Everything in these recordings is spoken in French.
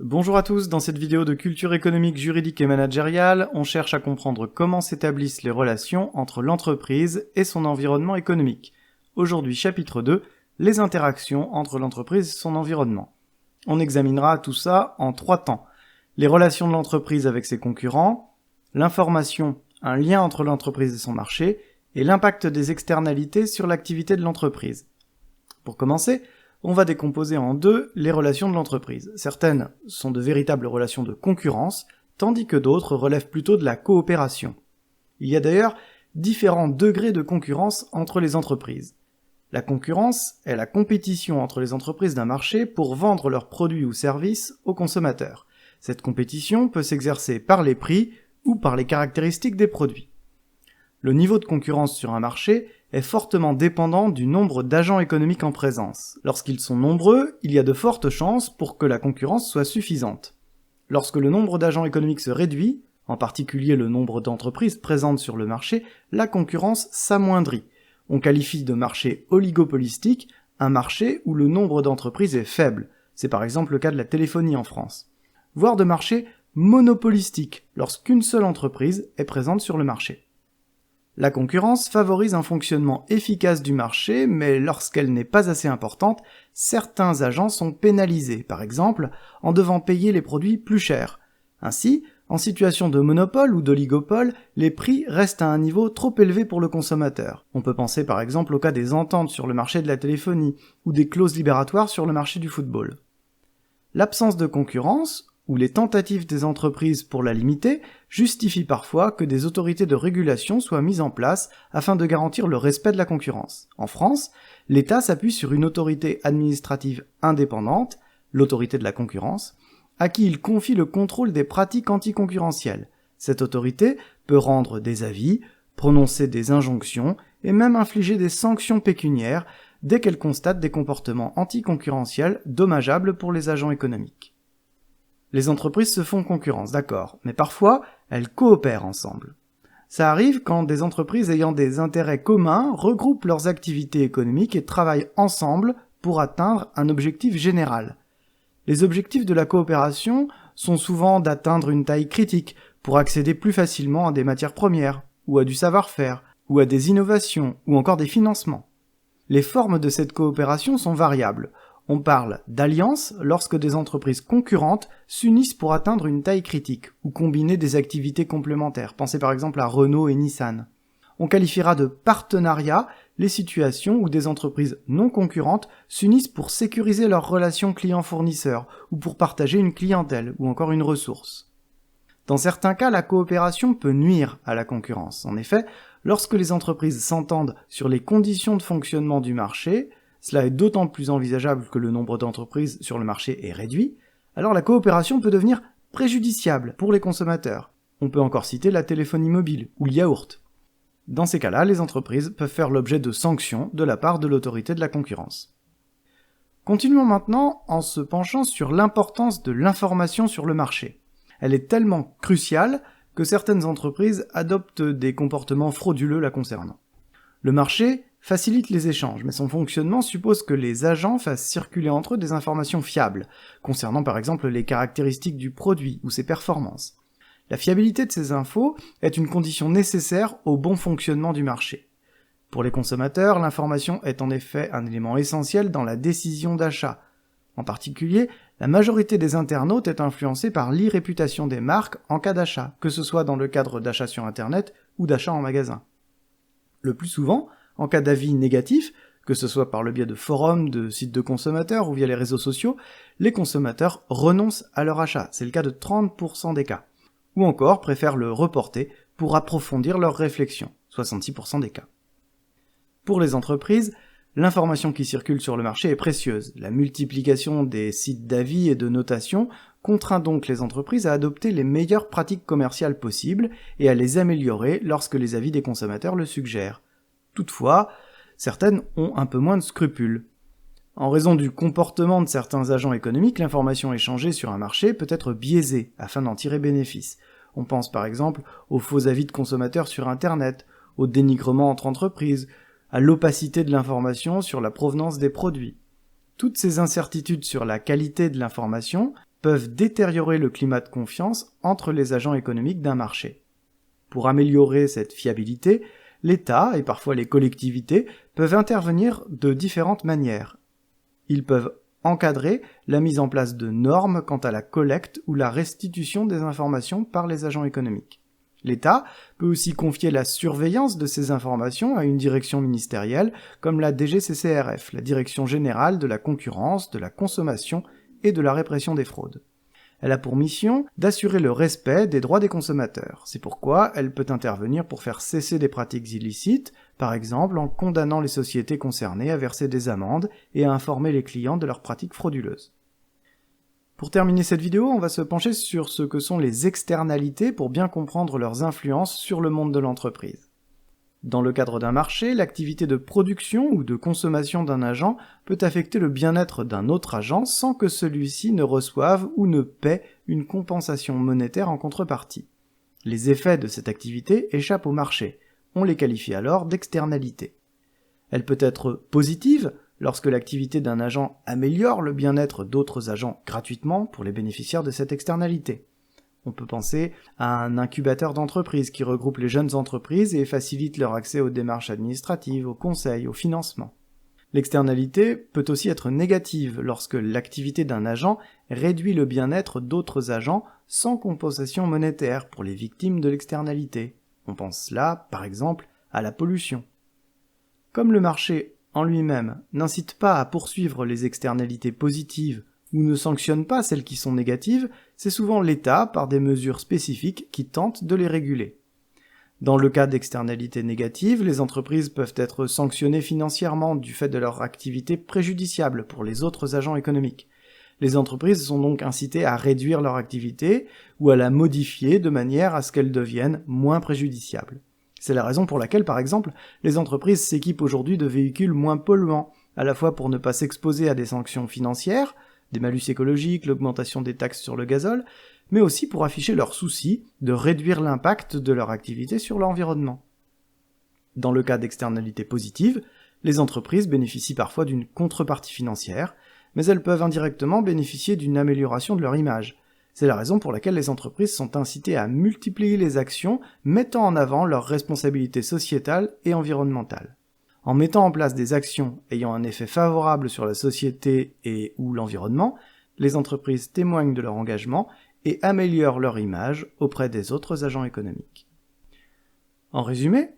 Bonjour à tous, dans cette vidéo de culture économique, juridique et managériale, on cherche à comprendre comment s'établissent les relations entre l'entreprise et son environnement économique. Aujourd'hui, chapitre 2, les interactions entre l'entreprise et son environnement. On examinera tout ça en 3 temps. Les relations de l'entreprise avec ses concurrents, l'information, un lien entre l'entreprise et son marché, et l'impact des externalités sur l'activité de l'entreprise. Pour commencer, on va décomposer en 2 les relations de l'entreprise. Certaines sont de véritables relations de concurrence, tandis que d'autres relèvent plutôt de la coopération. Il y a d'ailleurs différents degrés de concurrence entre les entreprises. La concurrence est la compétition entre les entreprises d'un marché pour vendre leurs produits ou services aux consommateurs. Cette compétition peut s'exercer par les prix ou par les caractéristiques des produits. Le niveau de concurrence sur un marché est fortement dépendant du nombre d'agents économiques en présence. Lorsqu'ils sont nombreux, il y a de fortes chances pour que la concurrence soit suffisante. Lorsque le nombre d'agents économiques se réduit, en particulier le nombre d'entreprises présentes sur le marché, la concurrence s'amoindrit. On qualifie de marché oligopolistique un marché où le nombre d'entreprises est faible. C'est par exemple le cas de la téléphonie en France. Voire de marché monopolistique, lorsqu'une seule entreprise est présente sur le marché. La concurrence favorise un fonctionnement efficace du marché, mais lorsqu'elle n'est pas assez importante, certains agents sont pénalisés, par exemple en devant payer les produits plus chers. Ainsi, en situation de monopole ou d'oligopole, les prix restent à un niveau trop élevé pour le consommateur. On peut penser par exemple au cas des ententes sur le marché de la téléphonie, ou des clauses libératoires sur le marché du football. L'absence de concurrence, ou les tentatives des entreprises pour la limiter, justifient parfois que des autorités de régulation soient mises en place afin de garantir le respect de la concurrence. En France, l'État s'appuie sur une autorité administrative indépendante, l'autorité de la concurrence, à qui il confie le contrôle des pratiques anticoncurrentielles. Cette autorité peut rendre des avis, prononcer des injonctions et même infliger des sanctions pécuniaires dès qu'elle constate des comportements anticoncurrentiels dommageables pour les agents économiques. Les entreprises se font concurrence, d'accord, mais parfois, elles coopèrent ensemble. Ça arrive quand des entreprises ayant des intérêts communs regroupent leurs activités économiques et travaillent ensemble pour atteindre un objectif général. Les objectifs de la coopération sont souvent d'atteindre une taille critique pour accéder plus facilement à des matières premières, ou à du savoir-faire, ou à des innovations, ou encore des financements. Les formes de cette coopération sont variables. On parle d'alliance lorsque des entreprises concurrentes s'unissent pour atteindre une taille critique ou combiner des activités complémentaires. Pensez par exemple à Renault et Nissan. On qualifiera de partenariat les situations où des entreprises non concurrentes s'unissent pour sécuriser leurs relations clients-fournisseurs ou pour partager une clientèle ou encore une ressource. Dans certains cas, la coopération peut nuire à la concurrence. En effet, lorsque les entreprises s'entendent sur les conditions de fonctionnement du marché, cela est d'autant plus envisageable que le nombre d'entreprises sur le marché est réduit, alors la coopération peut devenir préjudiciable pour les consommateurs. On peut encore citer la téléphonie mobile ou le yaourt. Dans ces cas-là, les entreprises peuvent faire l'objet de sanctions de la part de l'autorité de la concurrence. Continuons maintenant en se penchant sur l'importance de l'information sur le marché. Elle est tellement cruciale que certaines entreprises adoptent des comportements frauduleux la concernant. Le marché facilite les échanges, mais son fonctionnement suppose que les agents fassent circuler entre eux des informations fiables, concernant par exemple les caractéristiques du produit ou ses performances. La fiabilité de ces infos est une condition nécessaire au bon fonctionnement du marché. Pour les consommateurs, l'information est en effet un élément essentiel dans la décision d'achat. En particulier, la majorité des internautes est influencée par l'e-réputation des marques en cas d'achat, que ce soit dans le cadre d'achats sur Internet ou d'achats en magasin. Le plus souvent, en cas d'avis négatif, que ce soit par le biais de forums, de sites de consommateurs ou via les réseaux sociaux, les consommateurs renoncent à leur achat, c'est le cas de 30% des cas, ou encore préfèrent le reporter pour approfondir leurs réflexions, 66% des cas. Pour les entreprises, l'information qui circule sur le marché est précieuse. La multiplication des sites d'avis et de notation contraint donc les entreprises à adopter les meilleures pratiques commerciales possibles et à les améliorer lorsque les avis des consommateurs le suggèrent. Toutefois, certaines ont un peu moins de scrupules. En raison du comportement de certains agents économiques, l'information échangée sur un marché peut être biaisée afin d'en tirer bénéfice. On pense par exemple aux faux avis de consommateurs sur Internet, au dénigrement entre entreprises, à l'opacité de l'information sur la provenance des produits. Toutes ces incertitudes sur la qualité de l'information peuvent détériorer le climat de confiance entre les agents économiques d'un marché. Pour améliorer cette fiabilité, l'État et parfois les collectivités peuvent intervenir de différentes manières. Ils peuvent encadrer la mise en place de normes quant à la collecte ou la restitution des informations par les agents économiques. L'État peut aussi confier la surveillance de ces informations à une direction ministérielle comme la DGCCRF, la Direction générale de la concurrence, de la consommation et de la répression des fraudes. Elle a pour mission d'assurer le respect des droits des consommateurs. C'est pourquoi elle peut intervenir pour faire cesser des pratiques illicites, par exemple en condamnant les sociétés concernées à verser des amendes et à informer les clients de leurs pratiques frauduleuses. Pour terminer cette vidéo, on va se pencher sur ce que sont les externalités pour bien comprendre leurs influences sur le monde de l'entreprise. Dans le cadre d'un marché, l'activité de production ou de consommation d'un agent peut affecter le bien-être d'un autre agent sans que celui-ci ne reçoive ou ne paie une compensation monétaire en contrepartie. Les effets de cette activité échappent au marché. On les qualifie alors d'externalités. Elle peut être positive lorsque l'activité d'un agent améliore le bien-être d'autres agents gratuitement pour les bénéficiaires de cette externalité. On peut penser à un incubateur d'entreprise qui regroupe les jeunes entreprises et facilite leur accès aux démarches administratives, aux conseils, au financement. L'externalité peut aussi être négative lorsque l'activité d'un agent réduit le bien-être d'autres agents sans compensation monétaire pour les victimes de l'externalité. On pense là, par exemple, à la pollution. Comme le marché en lui-même n'incite pas à poursuivre les externalités positives ou ne sanctionne pas celles qui sont négatives, c'est souvent l'État, par des mesures spécifiques, qui tente de les réguler. Dans le cas d'externalités négatives, les entreprises peuvent être sanctionnées financièrement du fait de leur activité préjudiciable pour les autres agents économiques. Les entreprises sont donc incitées à réduire leur activité ou à la modifier de manière à ce qu'elle devienne moins préjudiciable. C'est la raison pour laquelle, par exemple, les entreprises s'équipent aujourd'hui de véhicules moins polluants, à la fois pour ne pas s'exposer à des sanctions financières, des malus écologiques, l'augmentation des taxes sur le gazole, mais aussi pour afficher leur souci de réduire l'impact de leur activité sur l'environnement. Dans le cas d'externalités positives, les entreprises bénéficient parfois d'une contrepartie financière, mais elles peuvent indirectement bénéficier d'une amélioration de leur image. C'est la raison pour laquelle les entreprises sont incitées à multiplier les actions mettant en avant leurs responsabilités sociétales et environnementales. En mettant en place des actions ayant un effet favorable sur la société et ou l'environnement, les entreprises témoignent de leur engagement et améliorent leur image auprès des autres agents économiques. En résumé,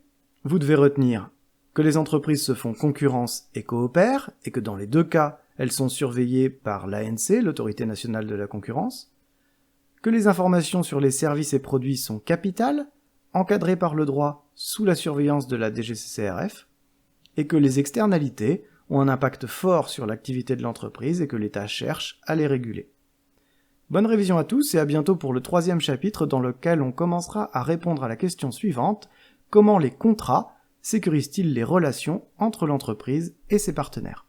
vous devez retenir que les entreprises se font concurrence et coopèrent, et que dans les deux cas, elles sont surveillées par l'ANC, l'Autorité nationale de la concurrence, que les informations sur les services et produits sont capitales, encadrées par le droit sous la surveillance de la DGCCRF, et que les externalités ont un impact fort sur l'activité de l'entreprise et que l'État cherche à les réguler. Bonne révision à tous et à bientôt pour le 3e chapitre dans lequel on commencera à répondre à la question suivante: comment les contrats sécurisent-ils les relations entre l'entreprise et ses partenaires ?